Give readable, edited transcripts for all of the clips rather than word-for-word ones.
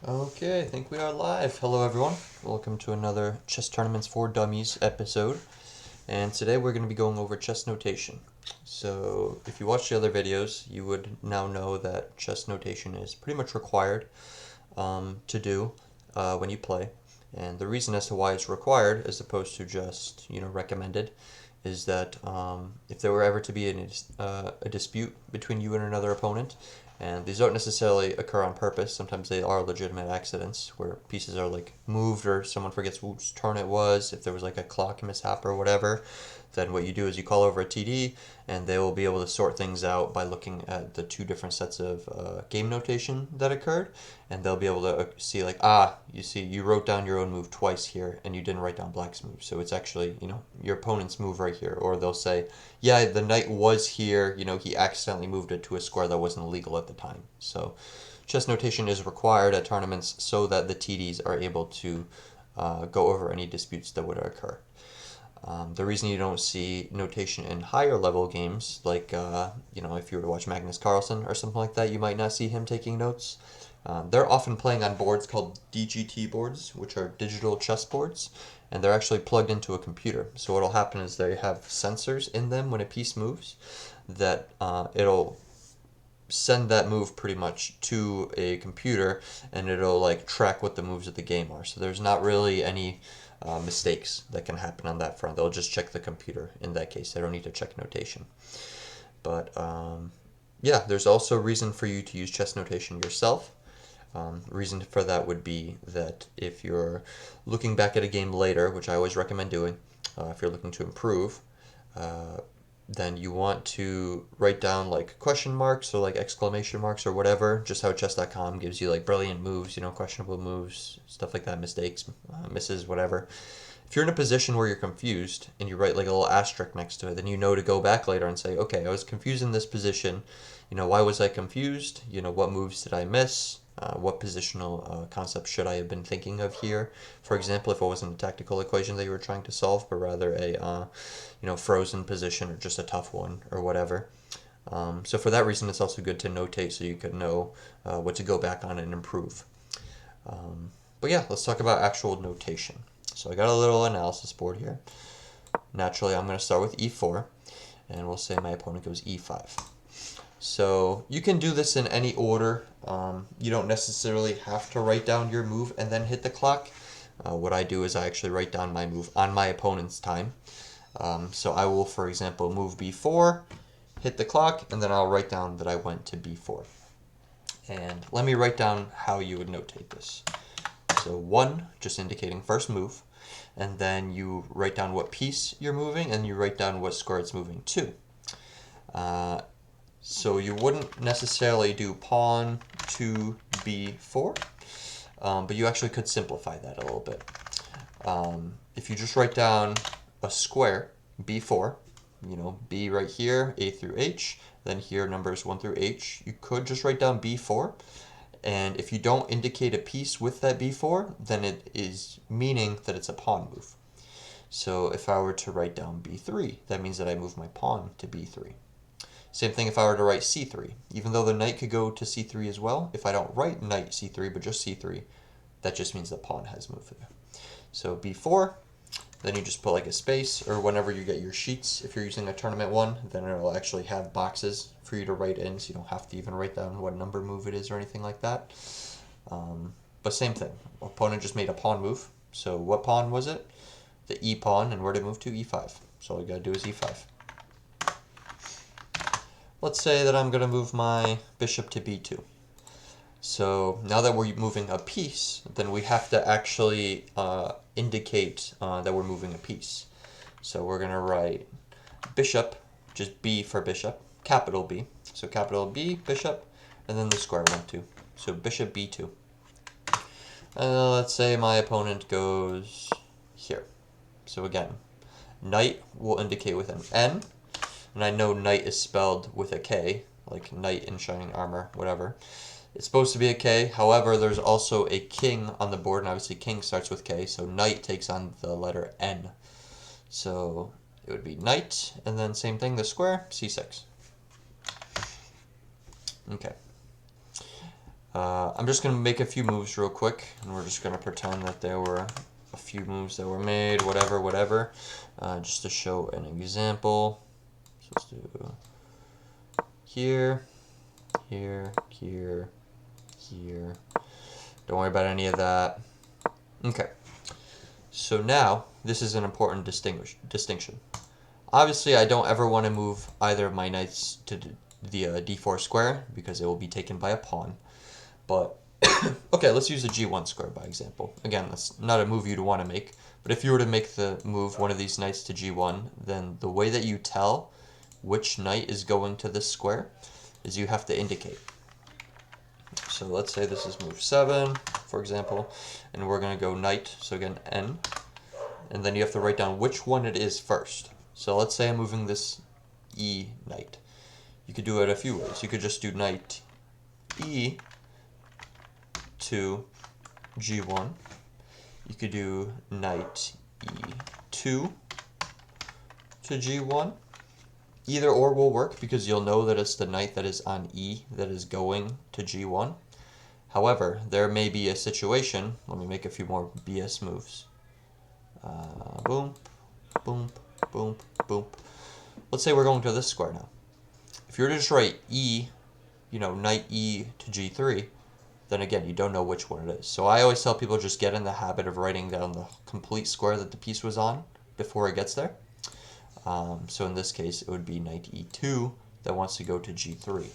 Okay, I think we are live. Hello, everyone. Welcome to another Chess Tournaments for Dummies episode. And today we're going to be going over chess notation. So, if you watched the other videos, you would now know that chess notation is pretty much required to do when you play. And the reason as to why it's required, as opposed to just recommended, is that if there were ever to be a dispute between you and another opponent, and these don't necessarily occur on purpose. Sometimes they are legitimate accidents where pieces are like moved or someone forgets whose turn it was. If there was like a clock mishap or whatever, then what you do is you call over a TD and they will be able to sort things out by looking at the two different sets of game notation that occurred. And they'll be able to see like, you see, you wrote down your own move twice here and you didn't write down black's move. So it's actually, your opponent's move right here. Or they'll say, yeah, the knight was here, he accidentally moved it to a square that wasn't legal at the time. So chess notation is required at tournaments so that the TDs are able to go over any disputes that would occur. The reason you don't see notation in higher level games, like, if you were to watch Magnus Carlsen or something like that, you might not see him taking notes. They're often playing on boards called DGT boards, which are digital chess boards, and they're actually plugged into a computer. So what'll happen is they have sensors in them when a piece moves that it'll send that move pretty much to a computer, and it'll like track what the moves of the game are. So there's not really any mistakes that can happen on that front. They'll just check the computer in that case. They don't need to check notation. But yeah, there's also reason for you to use chess notation yourself. Reason for that would be that if you're looking back at a game later, which I always recommend doing, if you're looking to improve, then you want to write down like question marks or like exclamation marks or whatever, just how chess.com gives you like brilliant moves, questionable moves, stuff like that, mistakes, misses, whatever. If you're in a position where you're confused and you write like a little asterisk next to it, then you know to go back later and say, okay, I was confused in this position. Why was I confused? What moves did I miss? What positional concept should I have been thinking of here? For example, if it wasn't a tactical equation that you were trying to solve, but rather a frozen position or just a tough one or whatever. So for that reason, it's also good to notate so you could know what to go back on and improve. But yeah, let's talk about actual notation. So I got a little analysis board here. Naturally, I'm going to start with e4, and we'll say my opponent goes e5. So you can do this in any order. You don't necessarily have to write down your move and then hit the clock. What I do is I actually write down my move on my opponent's time. So I will, for example, move b4, hit the clock, and then I'll write down that I went to b4. And let me write down how you would notate this. So 1, just indicating first move, and then you write down what piece you're moving, and you write down what square it's moving to. So you wouldn't necessarily do pawn to b4, but you actually could simplify that a little bit. If you just write down a square, b4, b right here, a through h, then here numbers 1 through h, you could just write down b4. And if you don't indicate a piece with that b4, then it is meaning that it's a pawn move. So if I were to write down b3, that means that I move my pawn to b3. Same thing if I were to write c3. Even though the knight could go to c3 as well, if I don't write knight c3, but just c3, that just means the pawn has moved there. So b4, then you just put like a space, or whenever you get your sheets, if you're using a tournament one, then it'll actually have boxes for you to write in, so you don't have to even write down what number move it is or anything like that. But same thing, opponent just made a pawn move. So what pawn was it? The e pawn, and where did it move to? e5. So all you gotta do is e5. Let's say that I'm gonna move my bishop to b2. So now that we're moving a piece, then we have to actually indicate that we're moving a piece. So we're going to write bishop, just B for bishop, capital B. So capital B, bishop, and then the square 1, 2. So bishop b2. And let's say my opponent goes here. So again, knight will indicate with an N, and I know knight is spelled with a K, like knight in shining armor, whatever. It's supposed to be a K, however, there's also a king on the board, and obviously king starts with K, so knight takes on the letter N. So it would be knight, and then same thing, the square, c6. Okay. I'm just going to make a few moves real quick, and we're just going to pretend that there were a few moves that were made, whatever, just to show an example. So let's do here, here, here, here. Don't worry about any of that. Okay. So now, this is an important distinction. Obviously, I don't ever want to move either of my knights to the d4 square, because it will be taken by a pawn. But, okay, let's use the g1 square by example. Again, that's not a move you'd want to make, but if you were to make the move one of these knights to g1, then the way that you tell which knight is going to this square is you have to indicate. So let's say this is move 7, for example, and we're going to go knight, so again, N, and then you have to write down which one it is first. So let's say I'm moving this E knight. You could do it a few ways. You could just do knight E to G1. You could do knight E2 to G1. Either or will work because you'll know that it's the knight that is on E that is going to G1. However, there may be a situation, let me make a few more BS moves. Boom, boom, boom, boom. Let's say we're going to this square now. If you were to just write E, knight E to G3, then again, you don't know which one it is. So I always tell people just get in the habit of writing down the complete square that the piece was on before it gets there. So in this case, it would be knight E2 that wants to go to G3.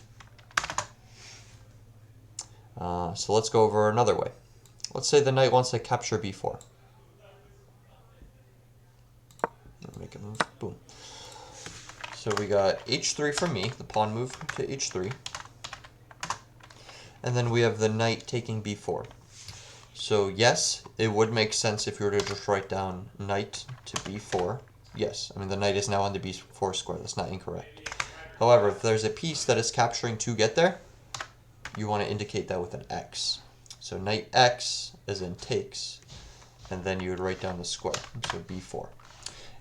So let's go over another way. Let's say the knight wants to capture B4. Make a move. Boom. So we got H3 for me, the pawn move to H3. And then we have the knight taking B4. So yes, it would make sense if you were to just write down knight to B4. Yes, I mean the knight is now on the B4 square. That's not incorrect. However, if there's a piece that is capturing to get there, you want to indicate that with an X. So knight X as in takes, and then you would write down the square, so B4.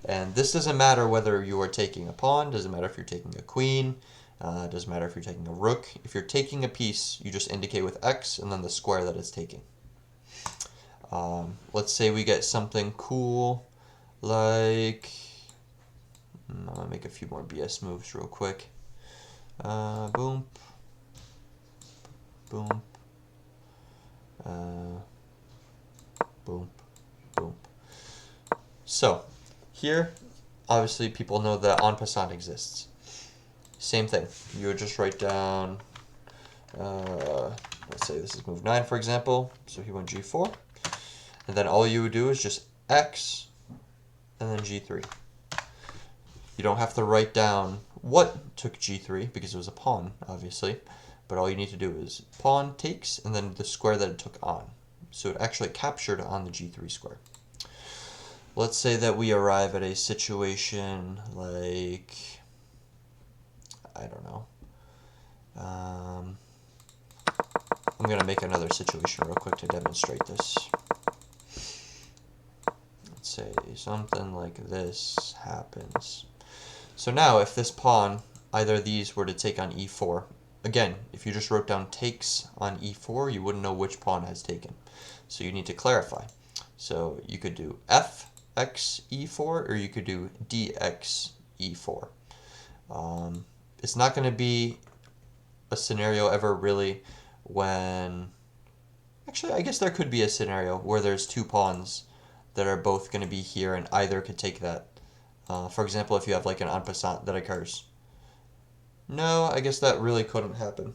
And this doesn't matter whether you are taking a pawn, doesn't matter if you're taking a queen, doesn't matter if you're taking a rook. If you're taking a piece, you just indicate with X and then the square that it's taking. Let's say we get something cool like, I'm going to make a few more BS moves real quick. Boom. Boom. Boom. Boom. So, here, obviously people know that en passant exists. Same thing. You would just write down, let's say this is move 9, for example. So he went G4. And then all you would do is just X and then G3. You don't have to write down what took G3 because it was a pawn, obviously. But all you need to do is pawn takes and then the square that it took on. So it actually captured on the G3 square. Let's say that we arrive at a situation like, I don't know. I'm going to make another situation real quick to demonstrate this. Let's say something like this happens. So now if this pawn, either of these were to take on E4, again, if you just wrote down takes on E4, you wouldn't know which pawn has taken. So you need to clarify. So you could do Fx E4 or you could do Dx E4. It's not going to be a scenario ever really when, actually I guess there could be a scenario where there's two pawns that are both going to be here and either could take that. For example, if you have like an en passant that occurs. No, I guess that really couldn't happen.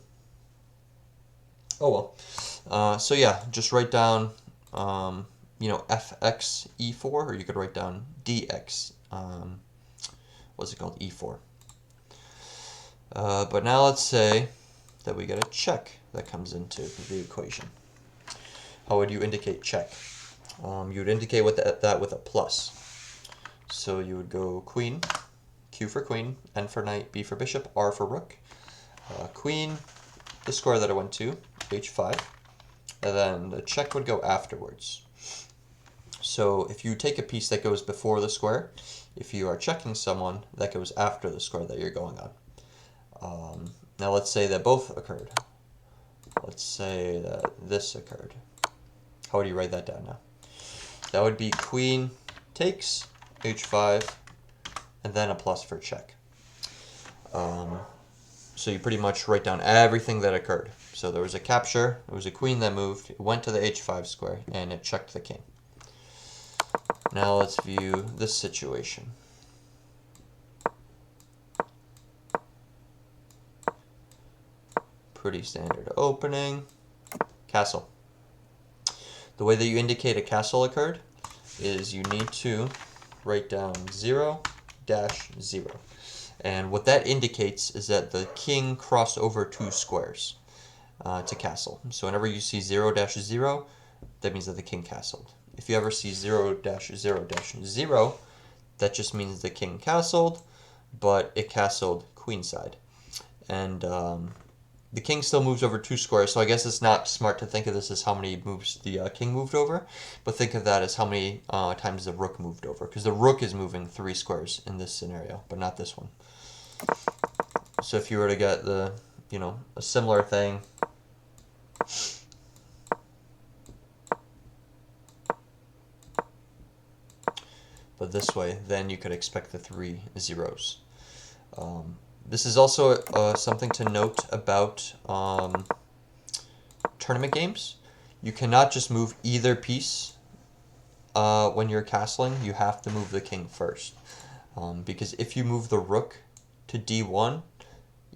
Oh well. So yeah, just write down, Fx E4, or you could write down Dx, what's it called, E4. But now let's say that we get a check that comes into the equation. How would you indicate check? You would indicate with that with a plus. So you would go queen, Q for queen, N for knight, B for bishop, R for rook. Queen, the square that I went to, H5. And then the check would go afterwards. So if you take a piece that goes before the square, if you are checking someone, that goes after the square that you're going on. Now let's say that both occurred. let's say that this occurred. How would you write that down now? That would be queen takes h5, and then a plus for check. So you pretty much write down everything that occurred. So there was a capture, it was a queen that moved, it went to the h5 square, and it checked the king. Now let's view this situation. Pretty standard opening. Castle. The way that you indicate a castle occurred is you need to write down 0-0. And what that indicates is that the king crossed over 2 squares to castle. So whenever you see 0-0, that means that the king castled. If you ever see 0-0-0, that just means the king castled, but it castled queenside. And the king still moves over 2 squares, so I guess it's not smart to think of this as how many moves the king moved over, but think of that as how many times the rook moved over, because the rook is moving 3 squares in this scenario, but not this one. So if you were to get the, a similar thing, but this way, then you could expect the 3 zeros. This is also something to note about tournament games. You cannot just move either piece when you're castling. You have to move the king first. Because if you move the rook to d1,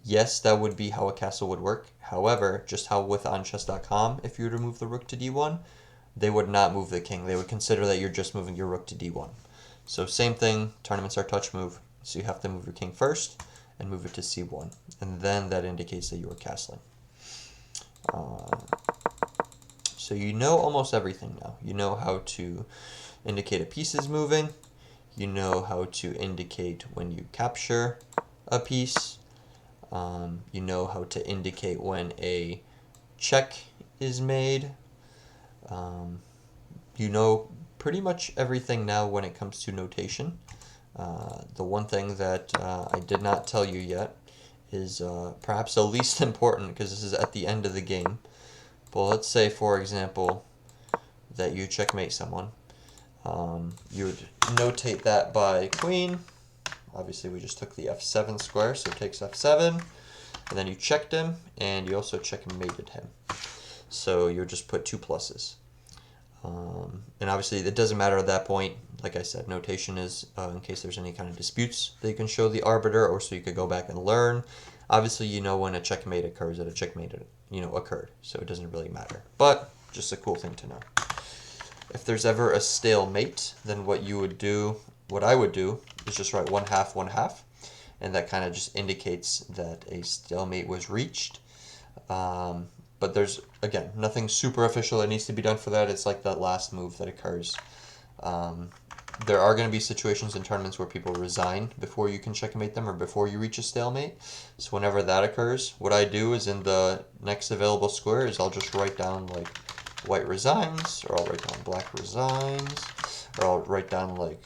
yes, that would be how a castle would work. However, just how with onchess.com, if you were to move the rook to d1, they would not move the king. They would consider that you're just moving your rook to d1. So same thing, tournaments are touch move. So you have to move your king first and move it to c1. And then that indicates that you are castling. So you know almost everything now. You know how to indicate a piece is moving. You know how to indicate when you capture a piece. You know how to indicate when a check is made. You know pretty much everything now when it comes to notation. The one thing that I did not tell you yet is perhaps the least important, because this is at the end of the game. But let's say, for example, that you checkmate someone. You would notate that by queen. Obviously, we just took the f7 square, so it takes f7. And then you checked him, and you also checkmated him. So you would just put 2 pluses. And obviously, it doesn't matter at that point. Like I said, notation is in case there's any kind of disputes that you can show the arbiter, or so you could go back and learn. Obviously, you know when a checkmate occurs that a checkmate occurred, so it doesn't really matter. But just a cool thing to know. If there's ever a stalemate, then what I would do, is just write 1/2, 1/2, and that kind of just indicates that a stalemate was reached. But there's, again, nothing super official that needs to be done for that. It's like that last move that occurs. There are going to be situations in tournaments where people resign before you can checkmate them or before you reach a stalemate. So whenever that occurs, what I do is in the next available square is I'll just write down like white resigns, or I'll write down black resigns, or I'll write down like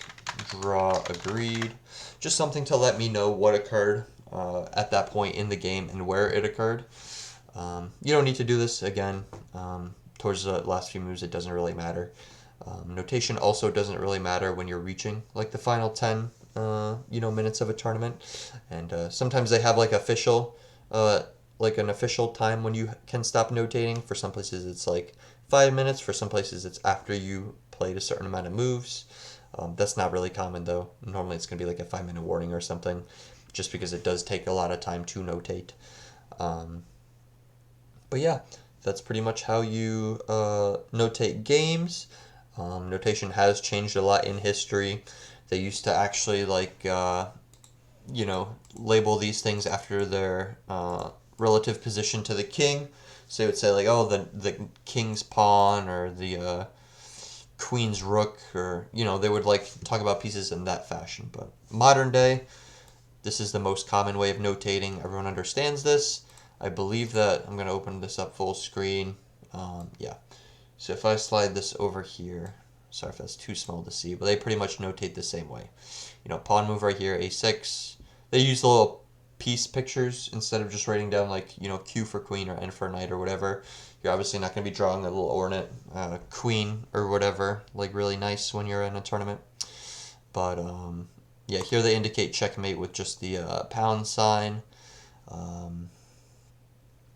draw agreed. Just something to let me know what occurred at that point in the game and where it occurred. You don't need to do this again. Towards the last few moves, it doesn't really matter. Notation also doesn't really matter when you're reaching like the final 10 minutes of a tournament, and sometimes they have like an official time when you can stop notating. For some places it's like 5 minutes, for some places it's after you played a certain amount of moves. That's not really common though. Normally it's going to be like a 5-minute warning or something, just because it does take a lot of time to notate. But yeah, that's pretty much how you notate games. Notation has changed a lot in history. They used to actually label these things after their relative position to the king. So they would say like, oh, the king's pawn, or the queen's rook, or they would like talk about pieces in that fashion. But modern day, this is the most common way of notating. Everyone understands this. I believe that I'm going to open this up full screen. Yeah. So if I slide this over here, sorry if that's too small to see, but they pretty much notate the same way. Pawn move right here, a6. They use the little piece pictures instead of just writing down like, you know, Q for queen or N for knight or whatever. You're obviously not going to be drawing a little ornate queen or whatever, like really nice when you're in a tournament. But yeah, here they indicate checkmate with just the pound sign.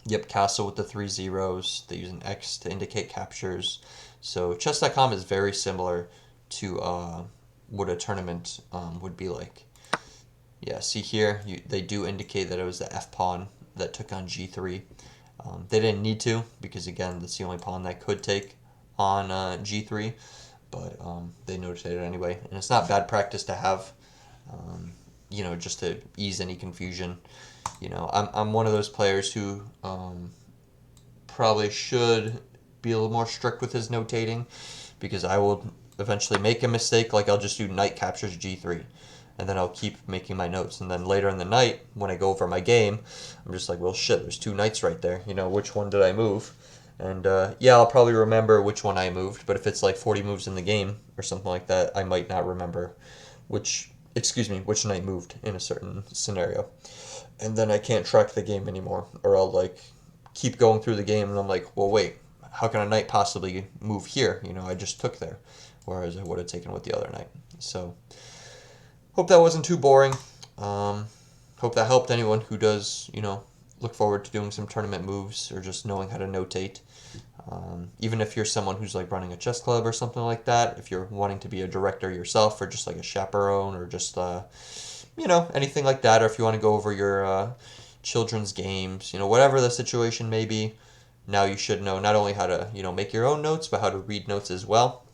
Yep, castle with the 3 zeros. They use an X to indicate captures. So chess.com is very similar to what a tournament would be like. Yeah, see here, they do indicate that it was the F pawn that took on G3. They didn't need to, because again, that's the only pawn that could take on G3, but they noted it anyway. And it's not bad practice to have, you know, just to ease any confusion. You know, I'm one of those players who probably should be a little more strict with his notating, because I will eventually make a mistake, like I'll just do knight captures G3. And then I'll keep making my notes. And then later in the night, when I go over my game, I'm just like, well, shit, there's 2 knights right there. You know, which one did I move? And yeah, I'll probably remember which one I moved. But if it's like 40 moves in the game or something like that, I might not remember which knight moved in a certain scenario. And then I can't track the game anymore. Or I'll like keep going through the game and I'm like, well, wait, how can a knight possibly move here? You know, I just took there. Whereas I would have taken with the other knight. So hope that wasn't too boring. Hope that helped anyone who does, you know, look forward to doing some tournament moves or just knowing how to notate. Even if you're someone who's like running a chess club or something like that, if you're wanting to be a director yourself or just like a chaperone or just, you know, anything like that, or if you want to go over your children's games, you know, whatever the situation may be, now you should know not only how to, you know, make your own notes, but how to read notes as well.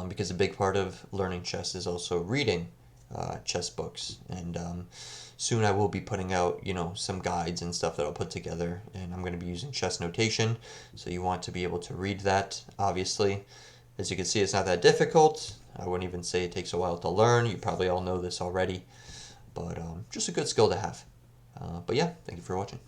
Because a big part of learning chess is also reading chess books, and soon I will be putting out, you know, some guides and stuff that I'll put together, and I'm going to be using chess notation, so you want to be able to read that, obviously. As you can see, it's not that difficult. I wouldn't even say it takes a while to learn. You probably all know this already, but just a good skill to have. But yeah, thank you for watching.